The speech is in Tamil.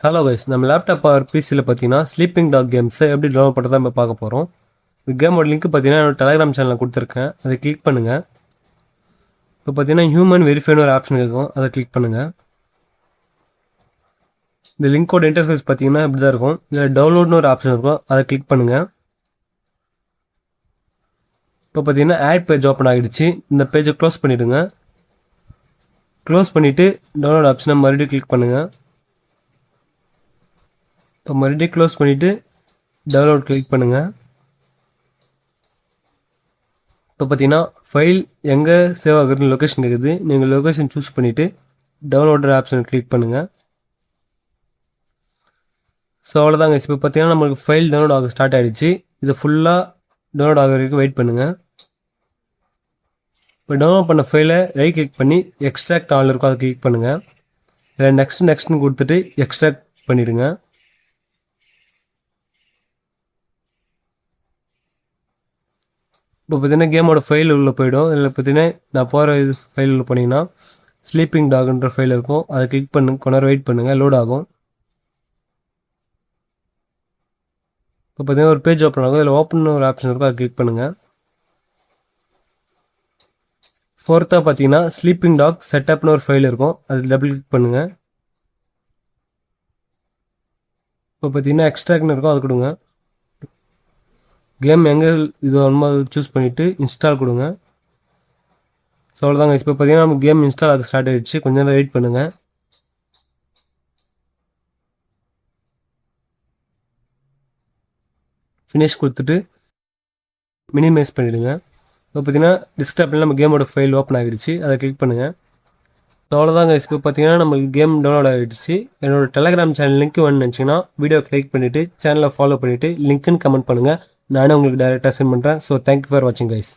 ஹலோ கைஸ், நம்ம லேப்டாப் ஆர் பிசியில் பார்த்தீங்கன்னா ஸ்லீப்பிங் டாக் கேம்ஸை எப்படி டவுன்லோட் பண்ணுறதா நம்ம பார்க்க போகிறோம். இந்த கேமோட லிங்க் பார்த்தீங்கன்னா என்னோட டெலிகிராம் சேனலில் கொடுத்துருக்கேன். அதை கிளிக் பண்ணுங்கள். இப்போ பார்த்தீங்கன்னா ஹியூமன் வெரிஃபைன்னு ஒரு ஆப்ஷன் இருக்கும், அதை கிளிக் பண்ணுங்கள். இந்த லிங்கோட இன்டர்ஃபேஸ் பார்த்தீங்கன்னா இப்படி தான் இருக்கும். இதில் டவுன்லோட்னு ஒரு ஆப்ஷன் இருக்கும், அதை கிளிக் பண்ணுங்கள். இப்போ பார்த்தீங்கன்னா ஆட் பேஜ் ஓப்பன் ஆகிடுச்சு. இந்த பேஜை க்ளோஸ் பண்ணிவிடுங்க. க்ளோஸ் பண்ணிவிட்டு டவுன்லோட் ஆப்ஷனை மறுபடியும் கிளிக் பண்ணுங்கள். இப்போ மறுபடியும் க்ளோஸ் பண்ணிவிட்டு டவுன்லோட் கிளிக் பண்ணுங்கள். இப்போ பார்த்தீங்கன்னா ஃபைல் எங்கே சேவ் ஆகுதுன்னு லொக்கேஷன் கேட்குது. நீங்கள் லொக்கேஷன் சூஸ் பண்ணிவிட்டு டவுன்லோடர் ஆப்ஷன் கிளிக் பண்ணுங்கள். ஸோ அவ்வளோதாங்க. இப்போ பார்த்தீங்கன்னா நம்மளுக்கு ஃபைல் டவுன்லோட் ஆக ஸ்டார்ட் ஆகிடுச்சு. இது ஃபுல்லாக டவுன்லோட் ஆகிற வரைக்கும் வெயிட் பண்ணுங்கள். இப்போ டவுன்லோட் பண்ண ஃபைலை ரைட் கிளிக் பண்ணி எக்ஸ்ட்ராக்ட் ஆல் இருக்கும், அதை கிளிக் பண்ணுங்கள். இதில் நெக்ஸ்ட்னு கொடுத்துட்டு எக்ஸ்ட்ராக்ட் பண்ணிவிடுங்க. இப்போ பார்த்தீங்கன்னா கேமோட ஃபைல் உள்ளே போயிடும். இதில் பார்த்தீங்கன்னா நான் போகிற இது ஃபைல் உள்ள போனீங்கன்னா ஸ்லீப்பிங் டாக்ன்ற ஃபைல் இருக்கும், அதை கிளிக் பண்ணுங்க. கொஞ்ச நேரம் வெயிட் பண்ணுங்கள், லோட் ஆகும். இப்போ பார்த்தீங்கன்னா ஒரு பேஜ் ஓப்பன் ஆகும். இதில் ஓப்பன் ஒரு ஆப்ஷன் இருக்கும், அதை கிளிக் பண்ணுங்கள். ஃபோர்த்தாக பார்த்தீங்கன்னா ஸ்லீப்பிங் டாக் செட்டப்னு ஒரு ஃபைல் இருக்கும், அது டபுள் கிளிக் பண்ணுங்கள். இப்போ பார்த்தீங்கன்னா எக்ஸ்ட்ராக்ட்னு இருக்கும், அது கொடுங்க. கேம் எங்கே இது வேணுமோ அதை சூஸ் பண்ணிவிட்டு இன்ஸ்டால் கொடுங்க. ஸோ அவ்வளோதாங்க. இப்போ பார்த்தீங்கன்னா நம்ம கேம் இன்ஸ்டால் ஆக ஸ்டார்ட் ஆகிடுச்சு. கொஞ்சம் நேரம் வெயிட் பண்ணுங்கள். ஃபினிஷ் கொடுத்துட்டு மினிமைஸ் பண்ணிவிடுங்க. இப்போ பார்த்தீங்கன்னா டிஸ்க்டாப்பில் நம்ம கேமோட ஃபைல் ஓப்பன் ஆகிடுச்சு, அதை கிளிக் பண்ணுங்கள். ஸோ அவ்வளோதாங்க. இப்போ பார்த்தீங்கன்னா நம்மளுக்கு கேம் டவுன்லோட் ஆகிடுச்சு. என்னோட டெலிகிராம் சேனல் லிங்க் வேணும்னு நினச்சிங்கன்னா வீடியோ கிளிக் பண்ணிவிட்டு சேனலை ஃபாலோ பண்ணிவிட்டு லிங்க்குன்னு கமெண்ட் பண்ணுங்கள். நானே உங்களுக்கு டேரெக்டாக சென்ட் பண்ணுறேன். ஸோ தேங்க்யூ ஃபார் வாட்சிங் கைஸ்.